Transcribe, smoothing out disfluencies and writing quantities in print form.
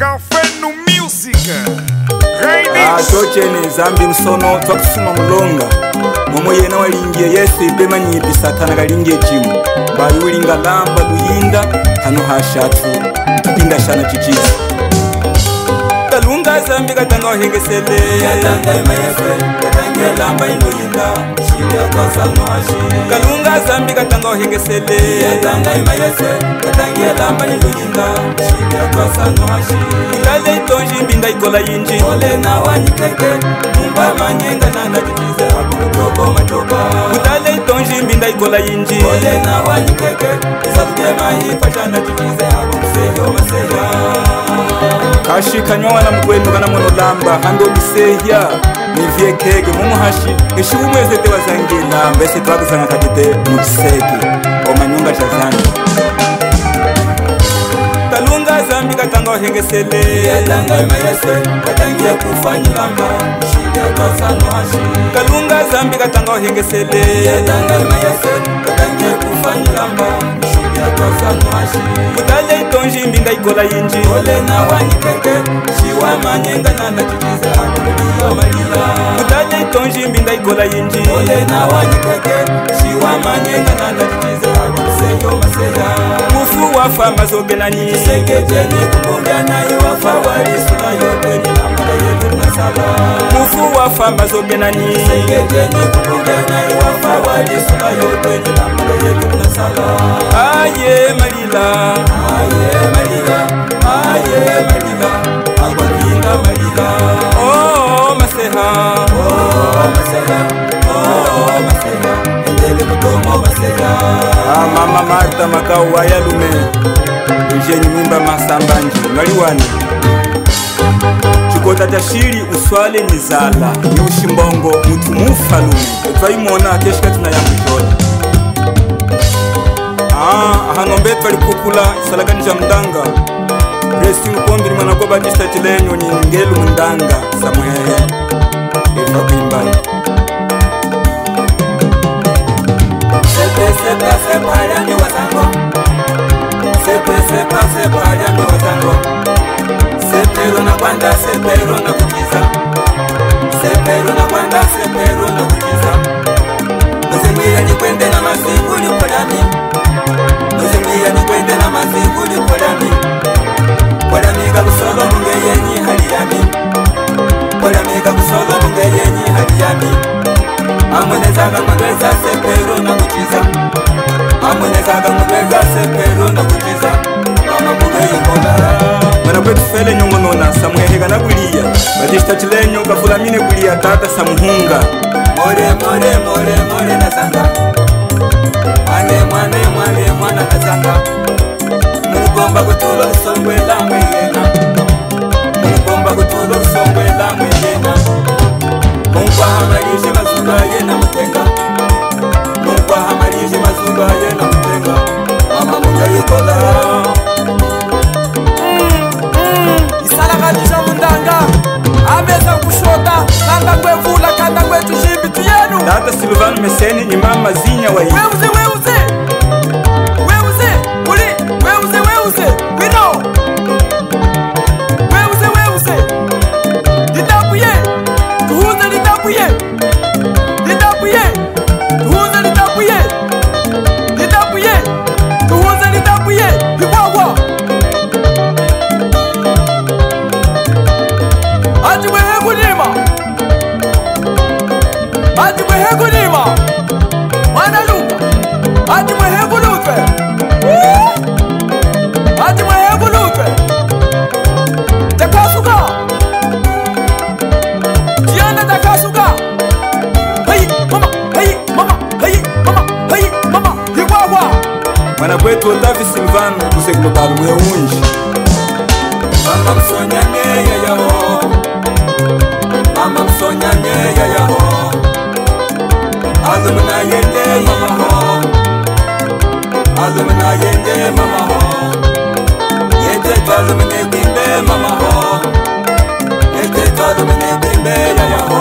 Gafenu Music. Tochene zambi msono twakusuma mulonga momo yena walingiye Yesu ipema nyipi satana galingiye chimu bali ulinga lamba luyinda hano hashatu tupinda shana chichizi kalunga zambi katanga wahengesele yatanga ima Yesu katangia lamba iluyinda shile kwa salmo hashi kalunga zambi katanga wahengesele yatanga ima Yesu katangia lamba iluyinda shile kwa salmo hashi kale itonji mbinda ikola yinji ole na wanyiteke mumba manyenga nana chichize akutoko matoka kale itonji mbinda ikola yinji ole na wanyiteke isakutema hipachana chichize akuseyo maseya kashi kanywa wana mkwenu kana mono lamba hando bisehya nivye kege mumu hashi eshi umweze te wazangi lamba ese twakuzanga katete mujiseke omanyunga chazangi kalunga zambi katanga wahengesele yatanga ima Yesu katangia kufanyi lamba shida kwa sano hashi kalunga zambi katanga wahengesele yatanga ima Yesu katangia kufanyi lamba shida kwa sano hashi kutale itonji mbinda ikola yinji ole na wanyiteke shiwa manyenga nana chichize akuliyo malila kutale itonji mbinda ikola yinji ole na wanyiteke shiwa manyenga nana chichize akuseyo maseya mufu wafa mazogenani sekejeni kukunga na iwafa walisuna yokwenye lamala yetu nasala mufu wafa mazogenani sekejeni kukunga na iwafa walisuna yokwenye lamala yetu nasala aye malila aye malila aye malila agwalinga malila oh maseha oh maseha oh maseha endele kutomo maseha mama Marta makau wayalume ujeni mimba masambanji ngaliwani chikota tashiri uswale nizala ni ushimbongo mutu mufalume twayimona keshika tunayambujona ahanombe twali kukula isalaganisha mdanga Resting Pombiri mwana kwa Batista Chilenyo ni ngelu mndanga samuhehe efa kuimbani sepa yami wasango sepa yami wasango sepero na kwanda sepero na kukiza sepero na kwanda sepero na kukiza muzimia ni kwende na masiku ni kodami muzimia ni kwende na masiku ni kodami kodami kusolo mungeyenyi hali yami kodami kusolo mungeyenyi hali yami amunezaga mugeza sepero na kukiza amunezaga mugeza sepero na kukiza mama mugeyikola mana kwetu fele nyongonona samuhehega na kulia Batista Chilenyo kafulamine kulia tata samuhunga more nasanga mwana nasanga mulugomba kutulo usongwe la mweyena mulugomba kutulo usongwe la mweyena Mungu hamalishe mazuga yena mutenga Mungu hamalishe mazuga yena mutenga mama mugeyikola isalaganisha mundanga ameza kushota kanda kwevula kanda kwetu shimbi tuyenu Tata Silvano Meseni ni mama zinya wa hii weuze wino weuze litapuye tuhuze litapuye tuhuze litapuye hiwawa Atimwehe kulima mwana lunga atimwehe kulutwe takasuka jianda takasuka hey mama hiwawa mwana kwetu Otavi Silvano kusekulo balu mwe unji mama msonyane yayaho mama msonyane yayaho azumna yende mama ho azumna yende mama ho yete twazumne bimbe mama ho yete twazumne bimbe yayaho